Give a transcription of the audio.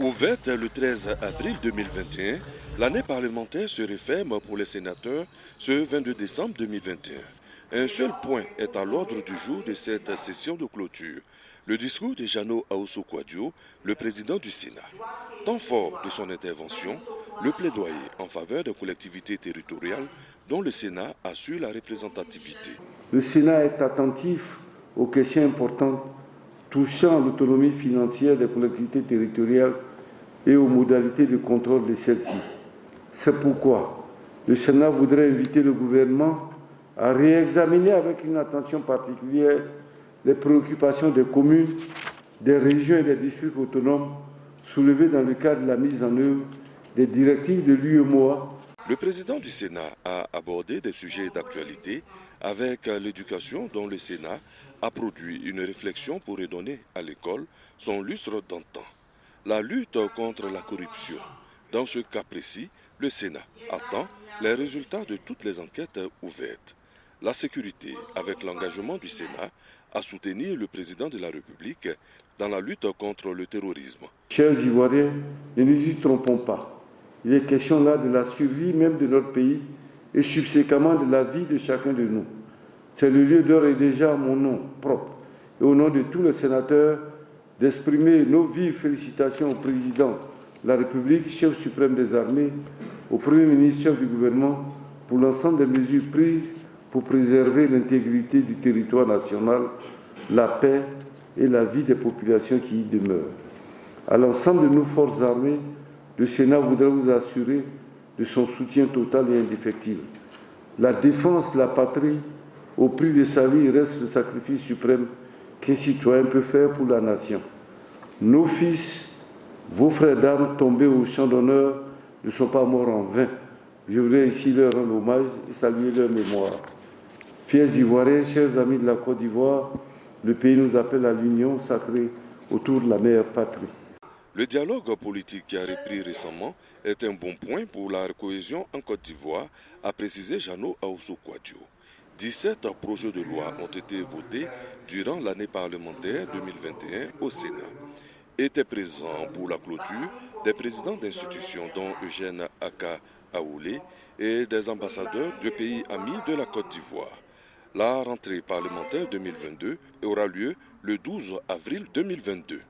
Ouverte le 13 avril 2021, l'année parlementaire se referme pour les sénateurs ce 22 décembre 2021. Un seul point est à l'ordre du jour de cette session de clôture. Le discours de Jano Aousso-Kouadio, le président du Sénat. Temps fort de son intervention, le plaidoyer en faveur des collectivités territoriales dont le Sénat assure la représentativité. Le Sénat est attentif aux questions importantes touchant l'autonomie financière des collectivités territoriales et aux modalités de contrôle de celles-ci. C'est pourquoi le Sénat voudrait inviter le gouvernement à réexaminer avec une attention particulière les préoccupations des communes, des régions et des districts autonomes soulevées dans le cadre de la mise en œuvre des directives de l'UEMOA. Le président du Sénat a abordé des sujets d'actualité avec l'éducation dont le Sénat a produit une réflexion pour redonner à l'école son lustre d'antan. La lutte contre la corruption. Dans ce cas précis, le Sénat attend les résultats de toutes les enquêtes ouvertes. La sécurité, avec l'engagement du Sénat à soutenir le président de la République dans la lutte contre le terrorisme. Chers Ivoiriens, ne nous y trompons pas. Il est question là de la survie même de notre pays et subséquemment de la vie de chacun de nous. C'est le lieu d'ores et déjà à mon nom propre et au nom de tous les sénateurs d'exprimer nos vives félicitations au président de la République, chef suprême des armées, au Premier ministre, chef du gouvernement, pour l'ensemble des mesures prises pour préserver l'intégrité du territoire national, la paix et la vie des populations qui y demeurent. À l'ensemble de nos forces armées, le Sénat voudrait vous assurer de son soutien total et indéfectible. La défense de la patrie au prix de sa vie reste le sacrifice suprême qu'un citoyen peut faire pour la nation. Nos fils, vos frères d'armes tombés au champ d'honneur ne sont pas morts en vain. Je voudrais ici leur rendre hommage et saluer leur mémoire. Fiers Ivoiriens, chers amis de la Côte d'Ivoire, le pays nous appelle à l'union sacrée autour de la meilleure patrie. Le dialogue politique qui a repris récemment est un bon point pour la cohésion en Côte d'Ivoire, a précisé Jano Aousso-Kouadio. 17 projets de loi ont été votés durant l'année parlementaire 2021 au Sénat. Étaient présents pour la clôture des présidents d'institutions dont Eugène Aka Aoulé et des ambassadeurs de pays amis de la Côte d'Ivoire. La rentrée parlementaire 2022 aura lieu le 12 avril 2022.